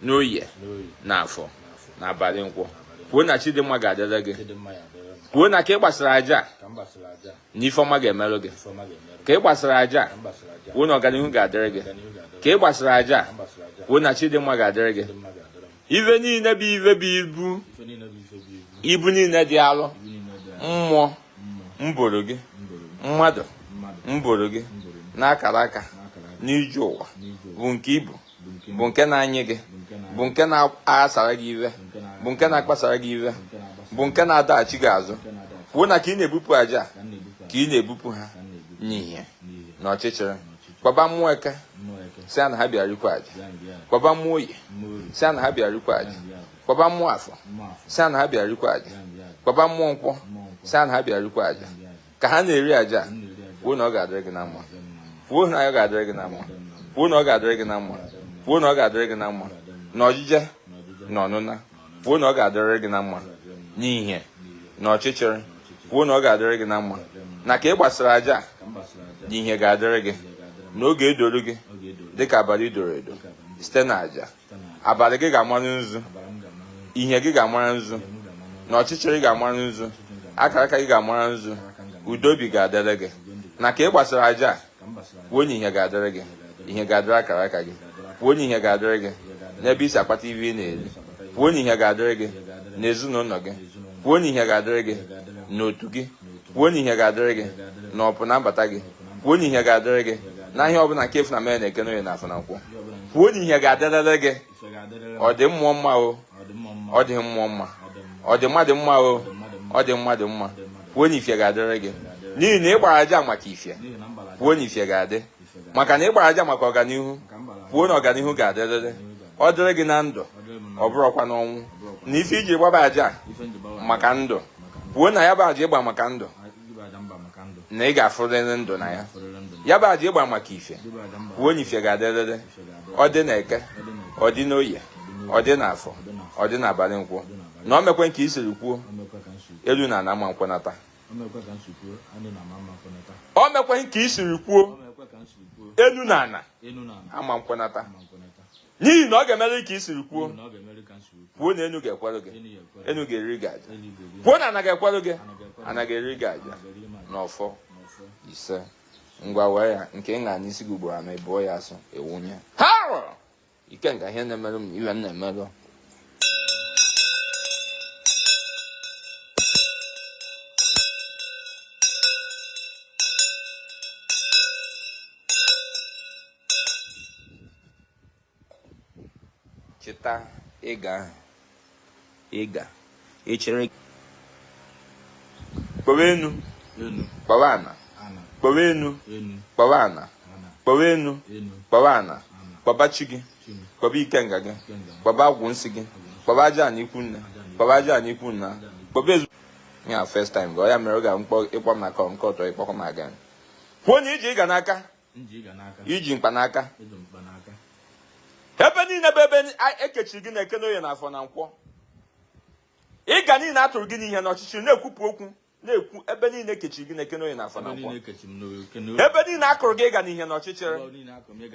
n'oye n'afọ n'abalị nkwọ kwuo na Chidimma ga-adịrị gị kwuo na ka ị gbasara aja na Ifeọma ga-emerụ gị ka ị gbasara aja kwuo na ọganihu ga-adịrị gị ka ị gbasara aja kwuo na Chidimma ga-adịrị gị ife niile bụ ife bụ ibu niile dị alụ mmụọ mboro gị mmadụ mboro gị n'akara aka n'ije ụwa bụ nke ibu bụ nke na-anyị gị bụ nke na-asara gị ive bụ nke na-akpasara gị ive bụ nke na-adaghachi gị azụ kwuo na ka ị na-ebupụ aja ka ị na-ebupụ ha n'ihe na ọchịchịrị kwaba mmụọ eke si na ha bịa rikwa aja kwaba mmụọ oyi si na ha bịa rikwa aja kwaba mmụọ afọ si na ha bịa rikwa aja kwaba mmụọ nkwọ si na ha bịa rikwa aja ka ha na-eri aja kwuo na ọ ga-adịrị gị na mma kwuo na ọ ga-adịrị gị na mma kwuo na ọ ga-adịrị gị na mma kwuo na ọ ga-adịrị gị na mma na ọjije na ọnụna kwuo na ọ ga-adịrị gị na mma n'ihe na ọchịchịrị kwuo na ọ ga-adịrị gị na mma na ka ị gbasara aja na ihe ga-adịrị gị na oge edoro gị dịka abalị doro edo site na aja abalị gị ga-amara nzu ihe gị ga-amara nzu na ọchịchịrị ga-amara nzu akara aka gị ga-amara nzu udo obi ga-adịrị gị na ka ị gbasara aja kwuo na ihe ga-adịrị gị ihe ga-adịrị akara aka gị kwuo na ihe ga-adịrị gị n'ebe isi akpata ibe ị na-eri kwuo na ihe ga-adịrị gị n'ezinụlọ gị kwuo na ihe ga-adịrị gị n'otu gị kwuo na ihe ga-adịrị gị na ọpụ na mbata gị kwuo na ihe ga-adịrị gị na ihe ọbụla nke efu na mere na-eke n'oye na afọ na nkwọ kwuo na ihe ga-adịrịrị gị ọ dị mmụọ mma o ọ dị mmụọ mma ọ dị mmadụ mma o ọ dị mmadụ mma kwuo na ife ga-adịrị gị n'ihi na ị gbara aja maka ife kwuo na ife ga-adị maka na ị gbara aja maka ọganihu kwuo na ọganihu ga-adịrịrị ọ dịrị gị na ndụ ọ bụrụkwa n'ọnwụ na ife iji gbaba aja maka ndụ kwuo na ya bụ aja ịgba maka ndụ na ị ga-afụrịrị ndụ na ya ya bụ aja ịgba maka ife kwuo na ife ga-adịrịrị ọ dị na eke ọ dị n'oye ọ dị n'afọ ọ dị n'abalị nkwọ na o mekwe nke i siri kwuo elu na ana ma nkwenata o mekwe nke i siri kwuo elu na ana ama nkwenata n'ihi na ọ ga-emere ka i siri kwuo kwuo na enu ga-ekwere gị enu ga-eri gị aja kwuo na ana ga-ekwere gị ana ga-eri gị aja n'ọfọ ise ngwa wee ya nke ṅa n'isi gị ugboro anọ ịbụọ ya asụ ewunye ha ike nga ihe na-emerụ m iwe m na-emerụ cheta ịga echere kpọwa enu kpọwa ana kpọwa enu kpọwa ana kpọwa enu kpọwa ana kpọba chi gị kpọba ikenga gị kpọba agwụ nsị gị kpọba aja na ikwu nne kpọba aja na ikwu nna kpọba ezu ya first time gị ọ ya mere ọ ga-mkpọ ịkpọ m na kọ nke ọtọ ịkpọkọ m aga kwuo na iji ịga n'aka iji mkpanaka ebe niile bụ ebe ekechiri gị na-eke n'oye na afọ na nkwọ ịga niile atụrụ gị n'ihe n'ọchịchịrị na-ekwupụ okwu na-ekwu ebe niile ekechiri gị na-eke n'oye na afọ na nkwọ ebe niile akụrụ gị ịga n'ihe n'ọchịchịrị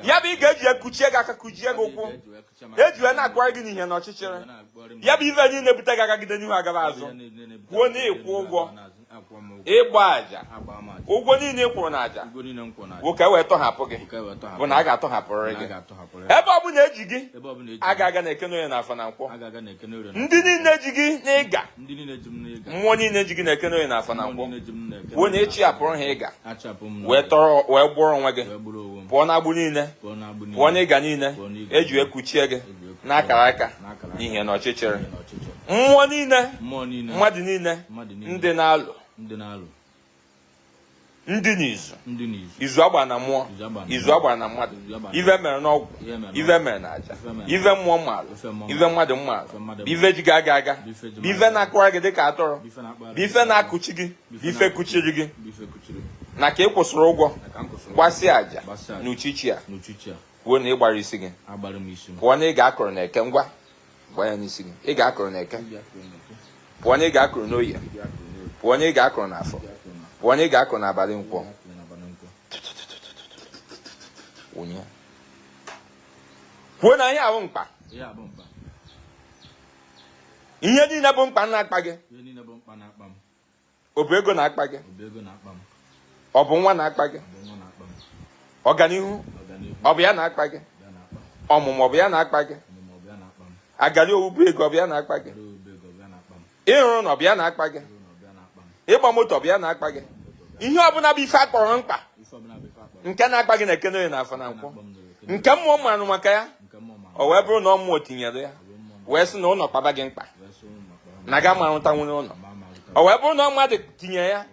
ya bụ ị ga-eji ekuchie gị aka kujie gị ụkwụ eji wee na-akụgharị gị n'ihe n'ọchịchịrị ya bụ ife niile bute gị agagide n'ihu agaba azụ kwuo na ịkwụ ụgwọ ịgba aja ụgwọ niile ị kwụrụ na aja bụ ka e wee tọhapụ gị bụ na a ga-atọhapụrịrị gị ebe ọ bụla eji gị aga na-eke n'oye na afọ na nkwọ ndị niile ji gị n'ịga mmụọ niile ji gị na-eke n'oye na afọ na nkwọ kwuo na echi apụrụ ha ịga wee gbụrụ onwe gị pụọ na agbụ niile pụọ na ịga niile eji wee kuchie gị n'akara aka n'ihe na ọchịchịrị mmụọ niile mmadụ niile ndị na-alụ ndị n'izu izu agbara na mmụọ izu agbara na mmadụ ive mere n'ọgwụ ive mere na aja ive mmụọ mmalụ ive mmadụ mmalụ ive ji gị aga ive na-akụra gị dịka atụrụ ife na-akụchi gị ife kuchiri gị na ka ị kwụsịrị ụgwọ gbasịa aja na uchichi a kwuo na ị gbara isi gị pụọ na ị ga-akụrụ na eke ngwa gba ya n'isi gị ị ga-akụrụ na eke pụọ na ị ga-akụrụ n'oye pụọ na ị ga-akụrụ n'afọ pụọ na ị ga-akụrụ n'abalị nkwọ kwuo na ihe ahụ mkpa ihe niile bụ mkpa na-akpa gị ọ bụ ego na-akpa gị ọ bụ nwa na-akpa gị ọganihu ọ bụ ya na-akpa gị ọmụmụ ọ bụ ya na-akpa gị agarị owubu ego ọ bụ ya na-akpa gị ịrụ na ọ bụ ya na-akpa gị ịgba moto ọ bụ ya na-akpa gị ihe ọbụla bụ ife akpọrọ mkpa nke na-akpa gị na ekene na afọ na nkwọ nke mmụọ mmanụ maka ya o wee bụrụ na ọ mmụọ tinyere ya wee sị na ụlọ kpaba gị mkpa na ga marụta nwere ụlọ o wee bụrụ na ọ mmadụ tinye ya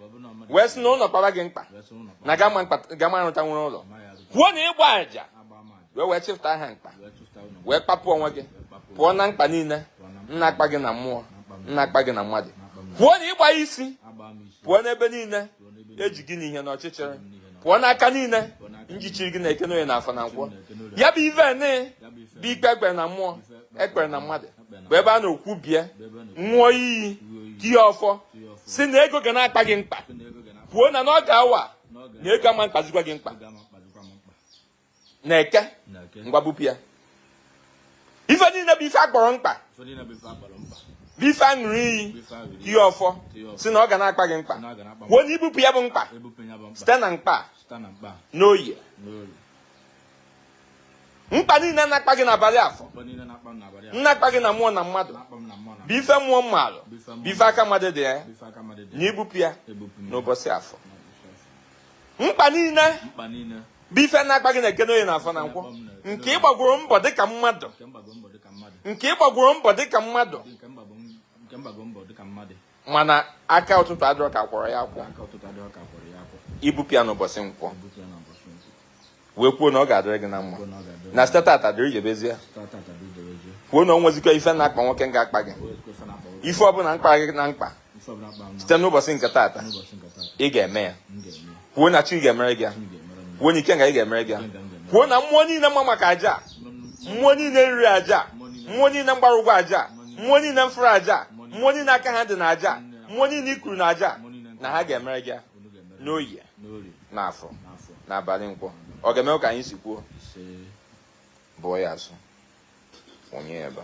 wee sị na ụlọ kpaba gị mkpa na ga marụta nwere ụlọ kwuo na ịgba àjà wee chịpụta aha mkpa wee kpapụ onwe gị pụọ na mkpa niile nna akpa gị na mmụọ nna akpa gị na mmadụ pụọ na ịgba isi pụọ n'ebe niile eji gị n'ihe na ọchịchịrị pụọ n'aka niile njichiri gị na ekene onye na afọ na nkwọ ya bụ ive ne bụ ikpe ekpere na mmụọ ekpere na mmadụ bụ ebe a na-okwu bie nwụọ iyi tie ọfọ si na ego ga na-akpa gị mkpa kwuo na n'oge awa na ego ama mkpazikwa gị mkpa na eke ngwa bupụ ya ife niile bụ ife akpọrọ mkpa bụ ife aṅụrụ iyi tie ọfọ si na ọ ga na-akpa gị mkpa kwuo na ibupụ ya bụ mkpa site na mkpa n'oyi mkpa niile na-akpa gị n'abalị afọ na-akpa gị na mmụọ na mmadụ bụ ife mmụọ mmalụ bụ ife aka mmadụ dị ya na ibupụ ya n'ụbọchị afọ mkpa niile bụ ife na-akpa gị na ekene onye na afọ na nkwọ nke ịgbagworo mbọ dịka mmadụ nke ịgbagworo mbọ dịka mmadụ mana aka ụtụtụ adịrọ ka kwọrọ ya akwọ ibupụ ya n'ụbọchị nkwọ wee kwuo na ọ ga-adịrị gị na mma na site tata dịrị jebezie kwuo na ọ nwezikwa ife na-akpa nwoke ga-akpa gị ife ọbụla mkpa gị na mkpa site n'ụbọchị nke tata ị ga-eme ya kwuo na chi ga-emere gị ya kwuo na ike nga ị ga-emere gị ya kwuo na mmụọ niile mma maka aja mmụọ niile riri aja mmụọ niile mgbara ụgwọ aja mmụọ niile mfụrụ aja mmụọ niile aka ha dị na aja mmụọ niile ikwuru na aja na ha ga-emere gị ya n'oyi na afọ n'abalị nkwọ ọ ga-eme ka anyị si kwuo bụọ ya asụ onye ebe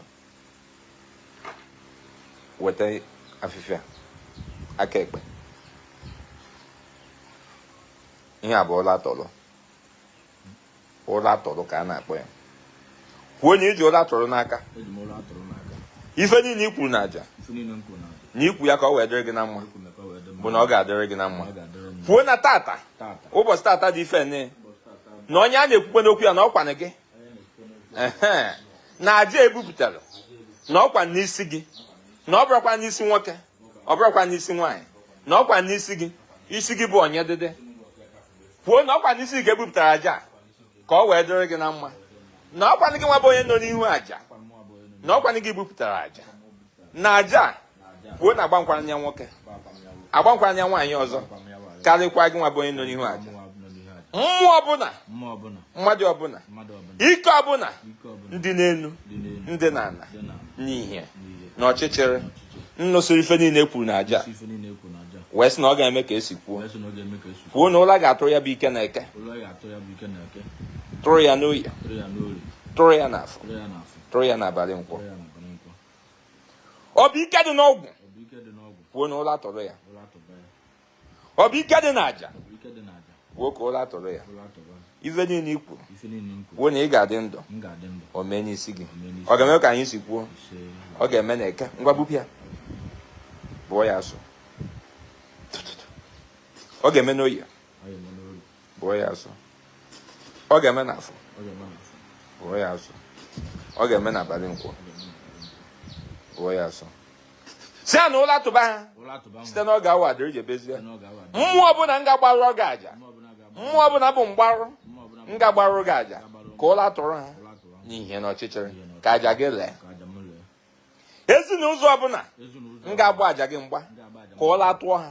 weta afịfịa aka ekpe ihe a bụ ụla tọrọ ka a na-akpọ ya kwuo na iji ụla tọrọ n'aka ife niile i kwuru na aja na ikwu ya ka ọ wee dịrị gị na mma bụ na ọ ga-adịrị gị na mma kwuo na tata ụbọchị tata dị ife ne na onye a na-ekwukwe n'okwu ya na ọkwanị gị na aja ebupụtara na ọkwa n'isi gị na ọ bụrụkwa n'isi nwoke ọ bụrụkwa n'isi nwaanyị na ọkwa n'isi gị isi gị bụ onye dịdị kwuo na ọkwa n'isi gị ka ebupụtara aja ka ọ wee dịrị gị na mma na ọkwanị gị nwa bụ onye nọ n'ihu aja na ọkwanị gị bupụtara aja na aja kwuo na agbankwara ya nwoke agbankwara ya nwaanyị ọzọ karịkwa gị nwa bụ onye nọ n'ihu aja mmụọ ọbụla mmadụ ọbụla ike ọbụla ndị n'elu ndị n'ala n'ihe na ọchịchịrị nnụsịrị ife niile kwuru na aja wee sị na ọ ga-eme ka esi kwuo na ụla ga-atụrụ ya bụ ike na eke tụrụ ya n'oyi tụrụ ya n'afọ tụrụ ya n'abalị nkwọ ọ bụ ike dị n'ọgwụ kwuo na ụla tụrụ ya ọ bụ ike dị n'aja kwuo ka ụla tụrụ ya ife niile ikwu kwuo na ị ga-adị ndụ o mee n'isi gị ọ ga-eme ka anyị si kwuo ọ ga-eme na eke ngwa bupịa bụọ ya asụ ọ ga-eme n'oyi bụọ ya asụ ọ ga-eme n'afọ bụọ ya asụ ọ ga-eme n'abalị nkwọ bụọ ya asụ si a na ụla tụba ha site n'oge awa dịrị jebezie mmụọ ọbụla nga gbarụ oge aja mmụọ ọbụla bụ mgbarụ nga gbarụ oge aja ka ụla tụrụ ha n'ihe na ọchịchịrị ka aja gị lee ezinụzọ ọbụla nga agba aja gị mgba ka ụla tụọ ha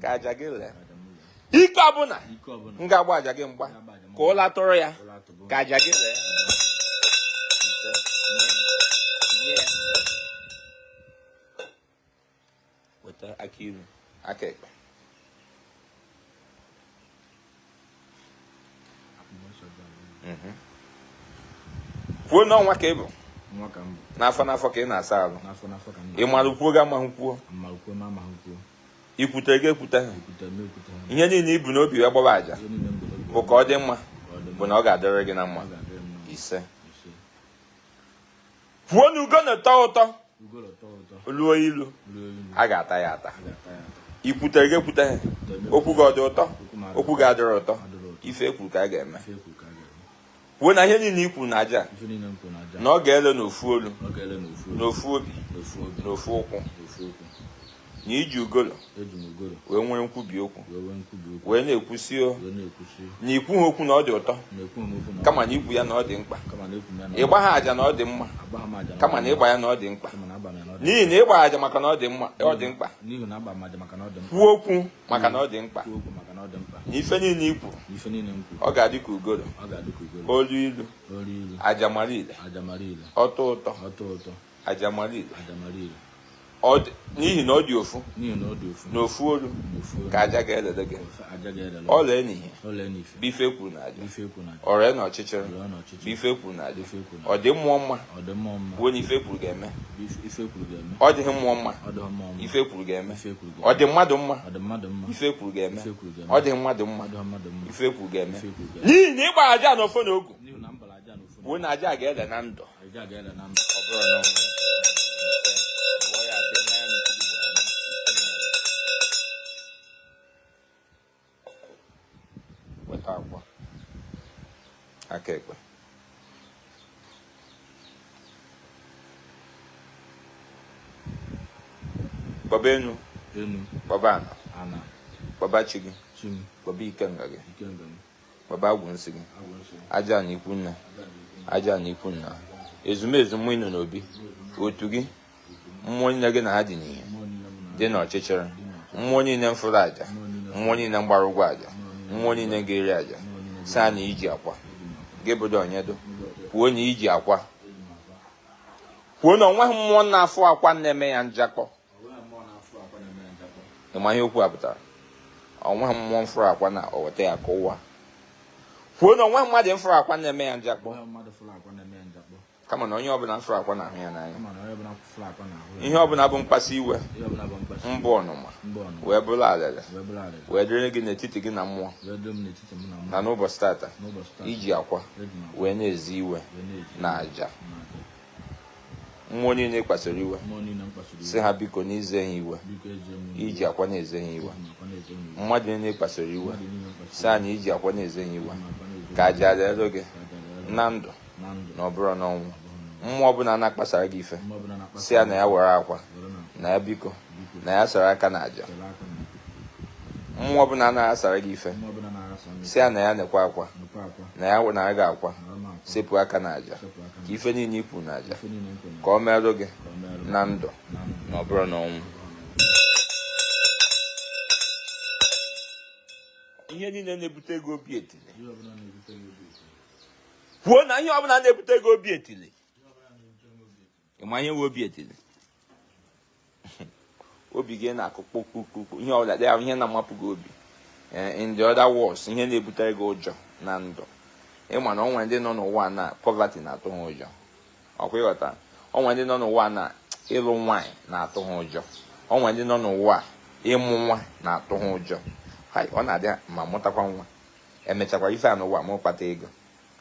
ka aja gị lee ike ọbụla nga agba aja gị mgba ka ụla tụrụ ya ka aja gị lee weta aka iru aka ekpe kwuo n'ọnwa ka ị bụ n'afọ ka ị na-asa alụ ị marụkwuo ga amahụkwuo ikwutere gị ekwute ihe niile ibu n'obi ya gbaba aja bụ ka ọ dị mma bụ na ọ ga-adịrị gị na mma. Ise kwuo na ugo na-atọ ụtọ luo ilu a ga-ata ya ata. Ikwutere gị ekwute okwu gị ọ dị ụtọ okwu gị adịrị ụtọ ife ekwuru ka a ga-eme. Kwuo na ihe niile ikwu na aja na ọ ga-ele n'ofu olu n'ofu obi n'ofu ụkwụ na iji ugolo wee nwere nkwubi okwu wee na-ekwusi na ikwu ha okwu na ọ dị ụtọ kama na ikwu ya na ọ dị mkpa. Ịgba ha aja na ọ dị mma kama na ịgba ya na ọ dị mkpa. N'ihi na ịgba aja maka na ọ dị mkpa kwuo okwu maka na ọ dị mkpa. Na ife niile ikwu ọ ga-adị ka ugolo olu ilu aja mara ile ọtọ ụtọ aja mara ile n'ihi na ọ dị ofu n'ofu olu ka aja ga-elele gị. Ọ lee n'ihe bụ ife kwuru na aja ọrịa na ọchịchịrị bụ ife kwuru na aja. Ọ dị mmụọ mma bụ na ife kwuru ga-eme. Ọ dịghị mmụọ mma ife kwuru ga-eme. Ọ dị mmadụ mma ife kwuru ga-eme. Ọ dịghị mmadụ mma ife kwuru ga-eme. N'ihi na ịgba aja na ofe na ogu bụ na aja ga-ele na ndụ ọ bụrụ na akwa aka ekpe gbaba enu gbaba ana gbaba chi gị gbaba ike nga gị gbaba agwụ nsị gị aja na ikwu nna aja na ikwu nna ezumezu mmụọ ịnọ n'obi otu gị mmụọ niile gị na ha dị n'ihe dị n'ọchịchịrị mmụọ niile mfụrụ aja mmụọ niile mgbara ụgwọ aja mmụọ niile ga-eri aja saa na iji akwa gị bụdo onyedo kwuo na iji akwa kwuo na onweghị mmụọ na-afụ akwa na-eme ya njakpọ. Ịma ihe okwu a pụtara onweghị mmụọ mfụrụ akwa na o weta ya ka ụwa. Kwuo na onweghị mmadụ mfụrụ akwa na-eme ya njakpọ kama na onye ọbụla mfụrụ akwa na ahụ ya n'anya. Ihe ọbụla bụ mkpasu iwe mbụ ọnụma wee bụrụ alele wee dịrị gị n'etiti gị na mmụọ na n'ụbọchị tata iji akwa wee na-ezi iwe na aja. Mmụọ niile kpasoro iwe si ha biko n'ize ha iwe iji akwa na-eze ha iwe. Mmadụ niile kpasoro iwe si ha na iji akwa na-eze ha iwe ka aja dịrị gị na ndụ na ọ bụrụ n'ọnwụ. Mmụọ ọbụla na-akpasara gị ife si ya na ya were akwa na ya biko na ya sara aka na aja. Mmụọ ọbụla na-asara gị ife si ya na ya nekwa akwa na ya na gị akwa sepụ aka na aja ka ife niile ikwu na aja ka ọ merụ gị na ndụ na ọ bụrụ n'ọnwụ. Ihe niile na-ebute ego obi etile kwuo na ihe ọbụla na-ebute ego obi etile. Ịma ihe nwe obi etile obi gị na-akụ kpokpokpokpo ihe ọbụla dị ahụ ihe na-amapụ gị obi. In the other words ihe na-ebutere gị ụjọ na ndụ. Ịma na ọnwa ndị nọ n'ụwa na poverty na-atụ ha ụjọ. Ọkwa ịghọta ọnwa ndị nọ n'ụwa na ịlụ nwaanyị na-atụ ha ụjọ. Ọnwa ndị nọ n'ụwa ịmụ nwa na-atụ ha ụjọ. Ọ na-adị ma mụtakwa nwa emechakwa ife a n'ụwa ma ụkpata ego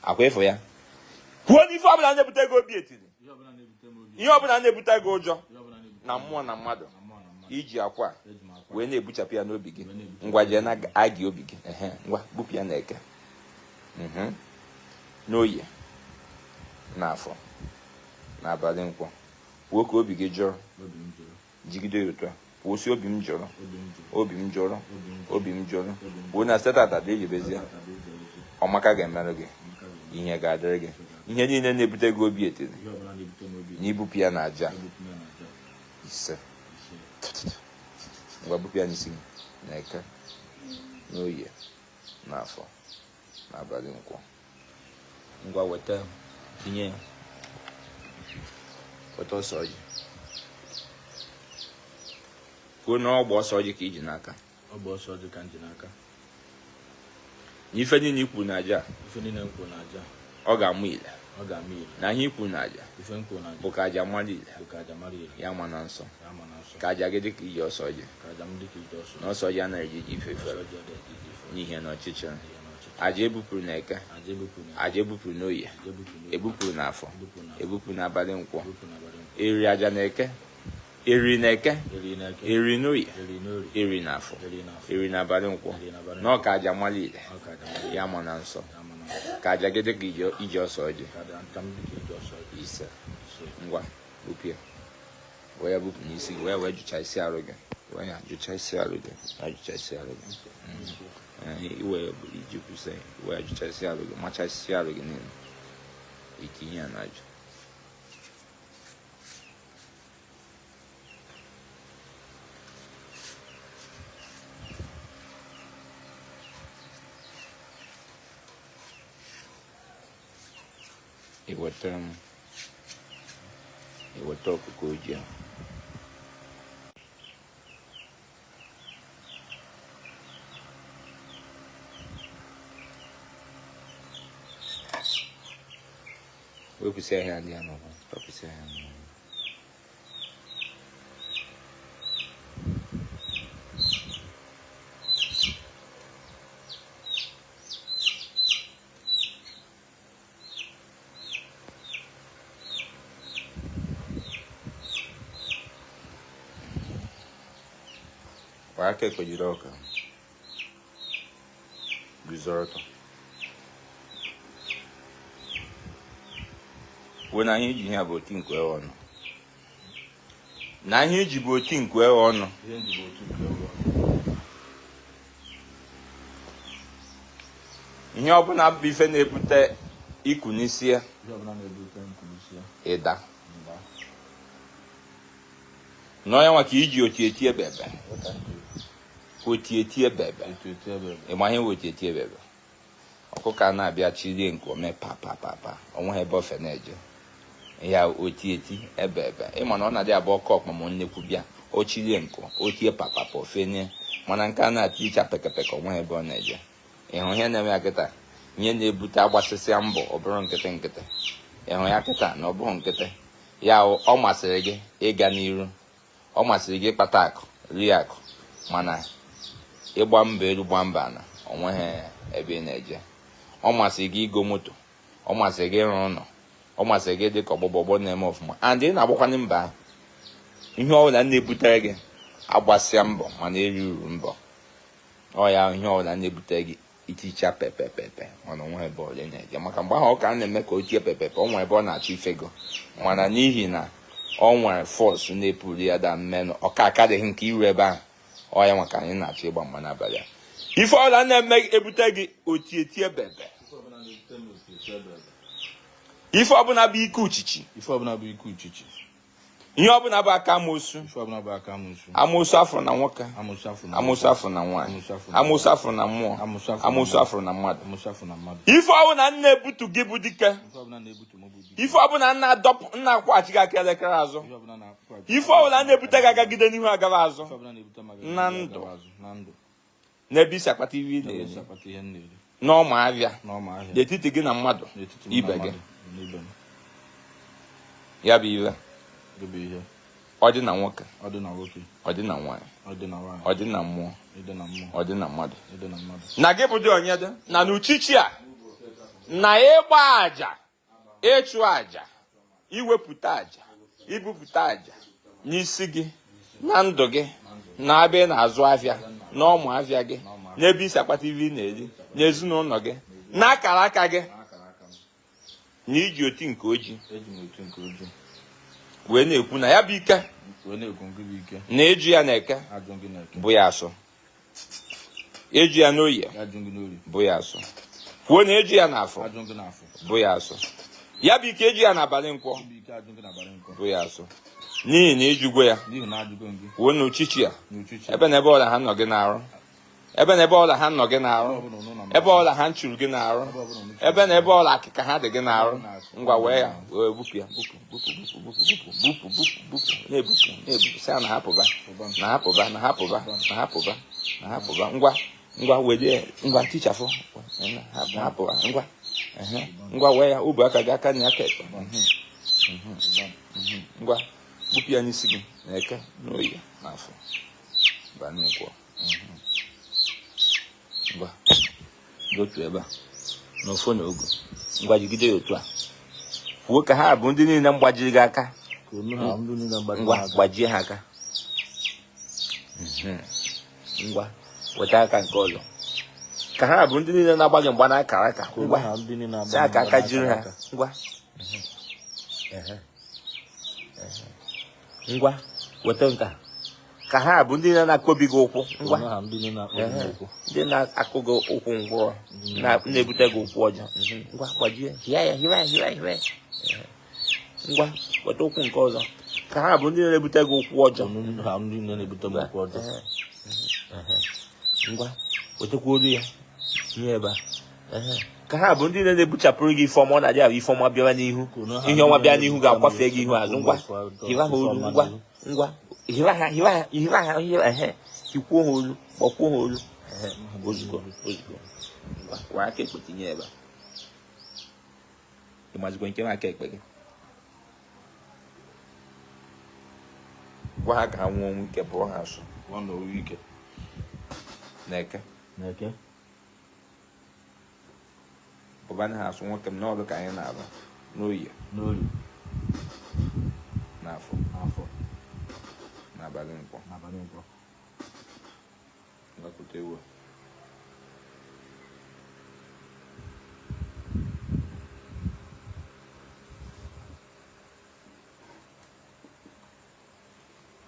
akwa ịfụ ya. Kwuo na ife ọbụla na-ebute gị obi etili ihe ọbụla na-ebute gị ụjọ na mmụọ na mmadụ iji akwa wee na-ebuchapụ ya n'obi gị. Ngwa jee na agị obi gị ngwa bupụ ya n'eke n'oye n'afọ n'abalị nkwọ kwuo ka obi gị jụrụ jigide ya otu a kwuo si obi m jụrụ obi m jụrụ obi m jụrụ kwuo na setata dị ejibezie ọmaka ga-emerụ gị ihe ga-adịrị gị. Ihe niile na-ebute gị obi etiri na ibupụ ya na aja ise ngwa bupụ ya n'isi gị na eke n'oye n'afọ n'abalị nkwọ. Ngwa weta tinye weta ọsọ ọjị kwuo na ọgba ọsọ ọjị ka iji n'aka. ọsọ ọjị ka m ji n'aka. N'ife niile ikwu na aja ọ ga-amụ ile na ihe ikwu na aja bụ ka aja mara ile ya ma na nsọ ka aja gị dịka iji ọsọ ji na ọsọ ji anaghị eji ife fere n'ihe na ọchịchịrị aja ebupụrụ na eke aja ebupụrụ n'oye ebupụrụ n'afọ ebupụrụ n'abalị nkwọ eri aja na eke eri na eke eri n'oye eri n'afọ eri n'abalị nkwọ na ọka aja mara ile ya ma na nsọ ka aja gị dịka iji ọsọ ji ise ngwa bupịa wee bupụ n'isi gị wee jụcha isi arụ gị wee jụcha isi arụ gị ajụcha isi arụ gị iwe iji kwụsị wee jụcha isi arụ gị macha isi arụ gị niile itinye ya n'ajụ iweta ọkụkọ ojii ahụ wepụsị ahịa ndị a n'ọhụ tọpụsị ahịa n'ọhụ aka ekwe jiri ọka guzoro ọtọ wee na ihe iji ihe bụ oti nkwe ọnụ na ihe iji bụ oti nkwe ọnụ ihe ọbụla bụ ife na-ebute iku n'isi ya ịda n'ọnya nwa ka iji oti eti ebebe oti ebebe ịma ihe oti eti ebebe ọkụkọ a na-abịa chirie nke ome papa onwe ha ebe ofe na-eje ya oti eti ebebe ịma na ọ na-adị abụọ ọkụ ọkpọmọ nnekwu bịa o chirie nke otie papa ofenye mana nke a na-atị icha pekepeke onwe ha ebe ọ na-eje ịhụ ihe na-eme ya kịta ihe na-ebute agbasịsịa mbọ ọ bụrụ nkịtị ịhụ ya kịta na ọ bụghị nkịtị ya ọ masịrị gị ịga n'iru ọ masịrị gị ịkpata akụ rie akụ mana ịgba mba elu gba mba na onweghị ebe ị na-eje ọ masịrị gị igo moto ọ masịrị gị ịrụ ụlọ ọ masịrị gị dị ka ọgbọgbọ na-eme ọfụma and ị na-agbakwanye mba ihe ọbụla na-ebutere gị agbasịa mbọ mana eri uru mbọ ọ ya ihe ọbụla na-ebutere gị iticha pepepepe mana onwe ebe ole na-eje maka mgbe ahụ ọ ka na-eme ka o tie pepepe ọ nwere ebe ọ na-achọ ifego mana n'ihi na ọ nwere fọs na-epụrụ ya da mmenụ ọka akadịghị nke iru ebe ahụ ọ ya maka anyị na-achọ ịgba mgba n'abalị a ife ọla na-eme ebute gị otieti ebebe ife ọbụla bụ ike uchichi ihe ọbụla bụ aka amoosu amoosu afọ na nwoke amoosu afọ na nwaanyị amoosu afọ na mmụọ amoosu afọ na mmadụ ife ọbụla nna ebutu gị bụ dike ife ọbụla nna akwụghachi gị aka elekere azụ ife ọbụla na-ebute gị agagide n'ihu agaba azụ na ndụ n'ebe isi akpata ihe ị na-eri n'ọma ahịa n'etiti gị na mmadụ ibe gị ya bụ ihe ọ dị na nwoke ọ dị na nwaanyị ọ dị na mmụọ ọ dị na mmadụ na gị bụ dị onye dị na n'uchichi a na ịgba aja ịchụ aja iwepụta aja ibupụta aja n'isi gị na ndụ gị na abịa na-azụ afịa na ọmụ afịa gị n'ebe isi akpata ihe ị na-eri n'ezinụlọ gị na akara aka gị na iji oti nke ojii wee na-ekwu na ya bụ ike na eju ya na eke bụ ya asọ eju ya n'oye bụ ya asọ kwuo na eju ya n'afọ bụ ya asọ ya bụ ike eju ya n'abalị nkwọ bụ ya asọ n'ihi na ejugwo ya kwuo na uchichi ya ebe na ebe ọla ha nọ gị n'arụ ebe na ebe ọla ha nọ gị n'arụ ebe ọla ha nchụrụ gị n'arụ ebe na ebe ọla akịka ha dị gị n'arụ ngwa wee ya wee bupụ ya bupụ na-ebupụ sị na hapụba ngwa were ngwa tichafụ hapụba ngwa ngwa wee ya ubu aka gị aka na aka ekpe ngwa gbupụ ya n'isi gị na eke n'oyi n'afọ banụkwọ ngwa otu ebe a n'ofo na ogo ngwa jigide ya otu a kwuo ka ha bụ ndị niile mgbajiri gị aka ngwa gbajie ha aka ngwa weta aka nke ọzọ ka ha bụ ndị niile na-agba gị mgba n'akara aka ngwa si aka jiri ha ngwa ngwa weta nka ka ha bụ ndị na-akpọbi gị ụkwụ ngwa ndị na-akụ gị ụkwụ ngwụrọ na-ebute gị ụkwụ ọjọọ ngwa gbajie hịa ya ngwa weta ụkwụ nke ọzọ ka ha bụ ndị na-ebute gị ụkwụ ọjọọ ngwa wetakwa olu ya ihe ebe a ka ha bụ ndị na-ebuchapụrụ gị ifeọma ọ na-adị ahụ ifeọma bịara n'ihu ihe ọma bịa n'ihu ga-akwafe gị ihu azụ ngwa hiwa ha olu ngwa hiwa ha hikwuo ha olu gbakwuo ha olu ozugbo ngwa aka ekpe tinye ebe a ịmazikwa nke aka ekpe gị gwa ha ka ha nwụọ ọnwụ ike pụọ ha asụ n'eke bụbana ha asụ nwoke m n'ọlụ ka anyị na-alụ n'oyi n'afọ n'abalị nkwọ ngapụta ewu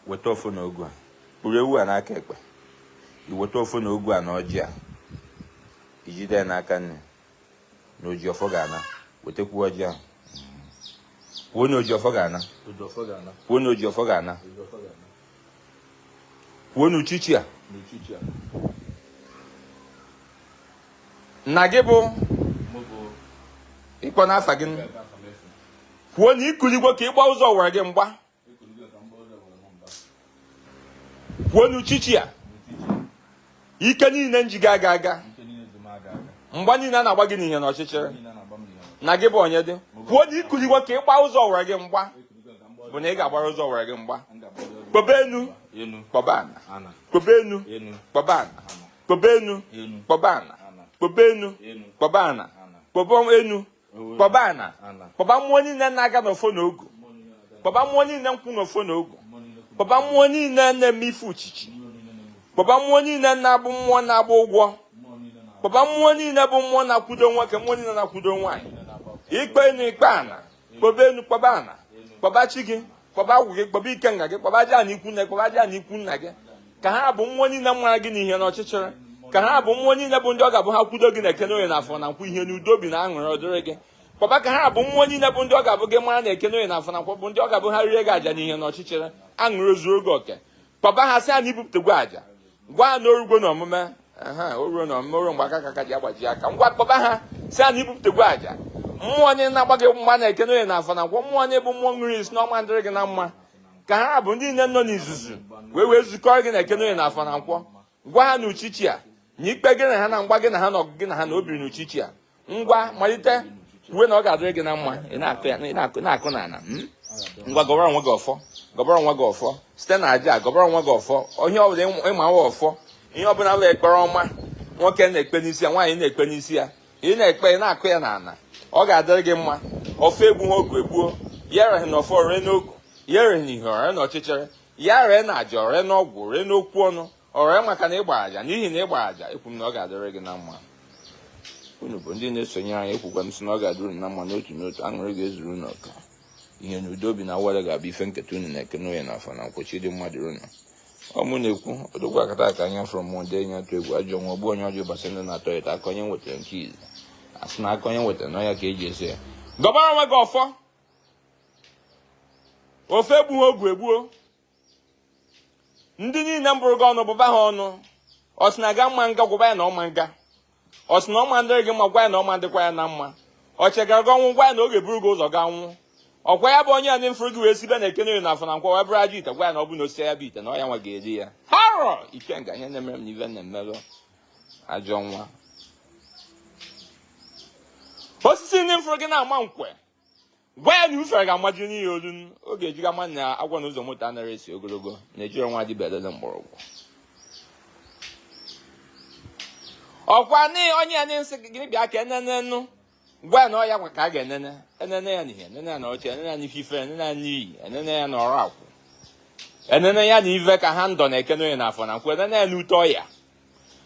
weta ofu na ogu a kpụrụ ewu a n'aka ekpe iweta ofu na ogu a na ọjị a ijide ya n'aka nne na oji ọfọ ga-ana wetakwu ọjị ahụ kwuo na oji ọfọ ga-ana kwuo na oji ọfọ ga-ana kwuo na uchichi a nna gị bụ ịkpọ n'afa gị kwuo na ikuligwo ka ịgba ụzọ were gị mgba kwuo na uchichi a ike niile njiga aga mgba niile a na-agba gị n'ihe na ọchịchịrị na gị bụ onye dị kwuo na ikuligwo ka ịgba ụzọ were gị mgba bụ na ị ga-agbara ụzọ were gị mgba kpobe enu kpọba ana kpobe enu kpọba ana kpobe enu kpọba ana kpobe enu kpọba ana kpobe enu kpọba ana kpọba mmụọ niile na-aga n'ofo na ogu kpọba mmụọ niile nkwụ n'ofo na ogu kpọba mmụọ niile na-eme ife uchichi kpọba mmụọ niile na-abụ mmụọ na-agba ụgwọ kpọba mmụọ niile bụ mmụọ na-akwudo nwoke mmụọ niile na-akwudo nwaanyị ikpe enu ikpe ana kpọba enu kpọba ana kpọba chi gị kpọba agwụ gị kpọba ike nga gị kpọba aja na ikwu nne kpọba aja na ikwu nna gị ka ha bụ mmụọ niile mara gị n'ihe na ọchịchịrị ka ha bụ mmụọ niile bụ ndị ọ ga-abụ ha kwudo gị na ekene onye na afọ na nkwụ ihe n'udo bi na aṅụrị ọdịrị gị kpọba ka ha bụ mmụọ niile bụ ndị ọ ga-abụ gị mara na ekene onye na afọ na nkwụ bụ ndị ọ ga-abụ ha rie gị aja n'ihe na ọchịchịrị aṅụrị zuo oge oke kpọba ha sị a na ibupụtegwa aja gwa ha na orugbo na omume oruo na omume oruo mgbe aka ka ji agbaji aka ngwa kpọba ha sị a na ibupụtegwa aja mmụọ onye na-agba gị mgba na ekene onye na afọ na nkwụ mmụọ onye bụ mmụọ ṅụrụ isi n'ọma dịrị gị na mma ka ha bụ ndị niile nọ n'izuzu wee zukọrọ gị na ekene onye na afọ na nkwọ gwa ha na uchichi a na ikpe gị na ha na mgba gị na ha na ọgụ gị na ha na obiri na uchichi a ngwa malite kwuo na ọ ga-adịrị gị na mma ị na-akụ n'ala ngwa gọbara onwe gị ọfọ gọbara onwe gị ọfọ site na aja gọbara onwe gị ọfọ onye ọbụla ịma nwa ọfọ ihe ọbụla bụ ekpere ọma nwoke na-ekpe n'isi ya nwaanyị na-ekpe n'isi ya ị na-ekpe ị na-akụ ya n'ala ọ ga-adịrị gị mma ofe egbu ha ogu egbuo ya rehe na ọfọ ree n'ogu ya rehe n'ihe ọre na ọchịchịrị ya ree na aja ọre n'ọgwụ ree n'okwu ọnụ ọre maka na ịgbara aja n'ihi na ịgbara aja ekwu m na ọ ga-adịrị gị na mma unu bụ ndị na-esonyere anyị ekwukwa m sị na ọ ga-adịrị unu na mma n'otu n'otu aṅụrị ga-ezuru unu ọka ihe na udo bi na were ga-abụ ife nketa unu na-ekene onye na afọ na nkwochi dị mmadụ unu ọmụ na-ekwu odogwu akata ka anya fọrọ mmụọ ndị enyi atụ egwu ajọ nwa ogbu onye ọjọọ gbasara ndị na-atọ ya aka onye nwetara nke izi asị na aka onye nwetara n'ọnya ka eji ese ya gọbara onwe gị ọfọ ofe egbu ha ogu egbuo ndị niile mbụrụ gị ọnụ bụba ha ọnụ ọ sị na aga mma nga gwụba ya na ọma nga ọ sị na ọma ndịrị gị mma gwa ya na ọma dịkwa ya na mma ọ chegara gị ọnwụ gwa ya na oge buru gị ụzọ ga nwụ ọkwa ya bụ onye ya ndị mfụrụ gị wee sibe na ekene onye na afọ na nkwọ wee bụrụ aja ite gwa ya na ọ bụ na osisi ya bụ ite na ọ ya nwa ga-eri ya harọ ike nga ihe na-emere m n'ive na-emerụ ajọ nwa osisi ndị mfụrụ gị na-ama nkwe gwa ya na ufere ga-amaju n'ihe olu oge ejiga ma na agwa na ụzọ moto anaghị esi ogologo na-ejiri nwa dibedele mgbọrọgwụ ọkwa onye ya nsị gị bịa ka enenenu gwa ya na ọ ya kwa ka a ga-enene ya n'ihe enene ya na oche enene ya n'ife ife enene ya n'iyi enene ya na ọrụ akwụ enene ya na ive ka ha ndọ na-ekene onye n'afọ na nkwe enene ya na ute ọya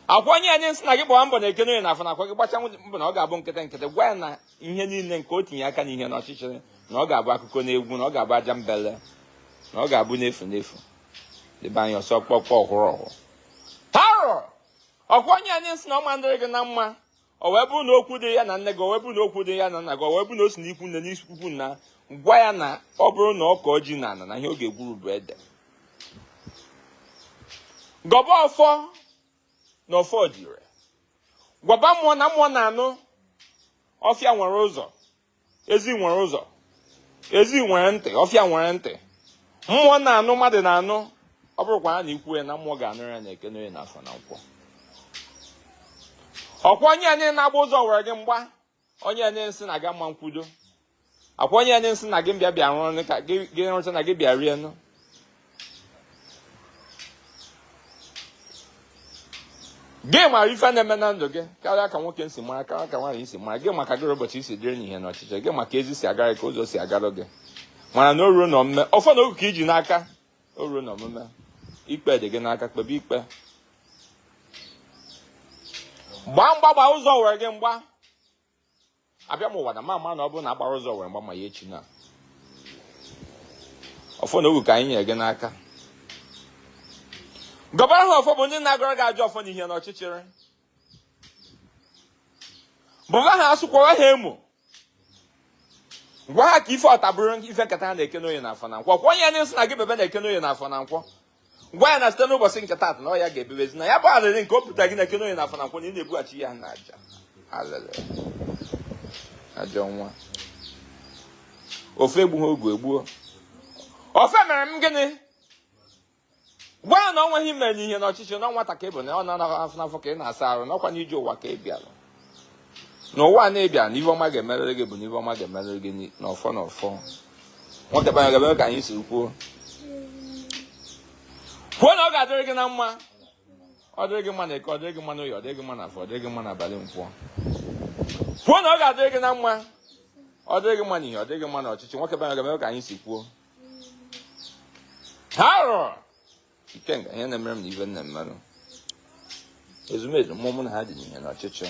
akwa onye ya nsị na gị gbawa mbọ na-ekene onye n'afọ na akwa gị gbacha mbọ na ọ ga-abụ nkịtị gwa ya na ihe niile nke o tinye aka n'ihe n'ọchịchịrị na ọ ga-abụ akụkọ n'egwu na ọ ga-abụ aja mbele na ọ ga-abụ n'efu debe anya ọsọ kpọkpọ ọhụrụ haro ọkwa onye ya nsị na ọ mandịrị gị na mma o wee bụ na okwu dị ya na nne gị o wee bụ na okwu dị ya na nna gị o wee bụ na o si n'ikwu nne n'ikwu nna gwa ya na ọ bụrụ na ọ kọọ ji na ana na ihe ọ ga-egwuru bụ ede gọba ọfọ na ọfọ dịre gwaba mmụọ na mmụọ na-anụ ọfịa nwere ụzọ ezi nwere ụzọ ezi nwere ntị ọfịa nwere ntị mmụọ na-anụ mmadụ na-anụ ọ bụrụkwa ya na ikwu ya na mmụọ ga-anụ ya na ekene onye n'afọ na nkwọ ọkwa onye anyị na-agba ụzọ were gị mgba onye anyị nsị na-aga mma nkwudo akwa onye anyị nsị na gị bịa rụrụ ka gị rụcha na gị bịa rie nụ gị mara ife na-eme na ndụ gị karịa ka nwoke si mara karịa ka nwaanyị si mara gị maka gịrị ụbọchị isi dịrị n'ihe n'ọchịchị gị maka ezi si agara ka ụzọ si agarụ gị mana na o ruo na omume ọfọ na oge ka iji n'aka o ruo na omume ikpe dị gị n'aka kpebe ikpe gbaa mgbagba ụzọ were gị mgba abịa m ụwa na mama na ọ bụrụ na agbara ụzọ were mgba ma ya echi na ọfọ na oge ka anyị nyere gị n'aka gọbara ha ọfọ bụ ndị na-agọrọ gị ajọ ọfọ n'ihe n'ọchịchịrị bụba ha asụkwara ha emo gwa ha ka ife ọta bụrụ ife nketa ha na-ekene onye n'afọ na nkwọ kwa onye ndị nsị na gị bebe na-ekene onye n'afọ na nkwọ gwa ya na site n'ụbọchị nke taata na ọ ya ga-ebebezi na ya bụ alịrị nke o pụtara gị na-ekene onye n'afọ na nkwọ na ị na-ebughachi ya na aja alịrị ajọ nwa ofe egbu ha ogu egbuo ofe mere m gịnị gwa ya na ọ nweghị mere n'ihe n'ọchịchị na nwata ka ị bụ na ọ na-anaghị afọ n'afọ ka ị na-asa arụ n'ọkwa n'ije ụwa ka ị bịara n'ụwa na-ebịa na ife ọma ga-emerere gị bụ na ife ọma ga-emerere gị n'ọfọ n'ọfọ nwoke banye ga-eme ka anyị siri kwuo na ọ ga-adịrị gị na mma ọ dịrị gị mma na eke ọ dịrị gị mma n'oyi ọ dịrị gị mma n'afọ ọ dịrị gị mma n'abalị nkwọ kwuo na ọ ga-adịrị gị na mma ọ dịrị gị mma n'ihe ọ dịrị gị mma n'ọchịchị nwoke banye ga-eme ka anyị si kwuo haro ikenga ihe na-emere m na ife nna mmadụ ezumezu mmụọ mụ na ha dị n'ihe n'ọchịchị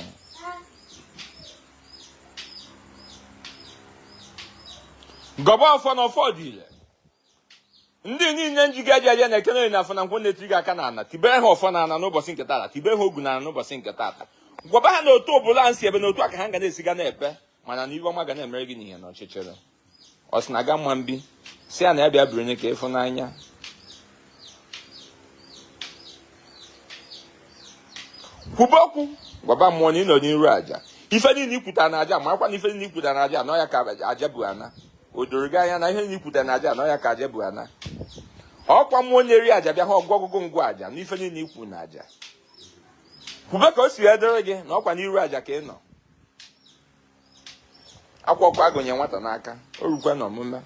gọba ọfọ na ọfọ dị ile ndị niile njiga eji aja na-ekene onye n'afọ na nkwọ na-etiri gị aka na ana tibere ha ọfọ na ana n'ụbọchị nke taata tibere ha ogu na ana n'ụbọchị nke taata gwaba ha na otu ọbụla nsi ebe na otu aka ha ga na-esiga na-epe mana na ife ọma ga na-emere gị n'ihe n'ọchịchịrị ọ sị na aga mma mbi si ya na ya bịa biri onye ka ịfụnanya kwuba okwu gwaba mmụọ na ị nọ n'iru aja ife niile ikwuta na aja marakwa na ife niile ikwuta na aja anọ ya ka aja bụ ana o doro gị anya na ihe niile ikwuta na aja anọ ya ka aja bụ ana ọkwa mmụọ na-eri aja bịa ha ọgwụgwụ ngwa aja na ife niile ikwu na aja kwube ka o si edere gị na ọkwa n'iru aja ka ị nọ akwụkwọ agụnye nwata n'aka o rukwa n'omume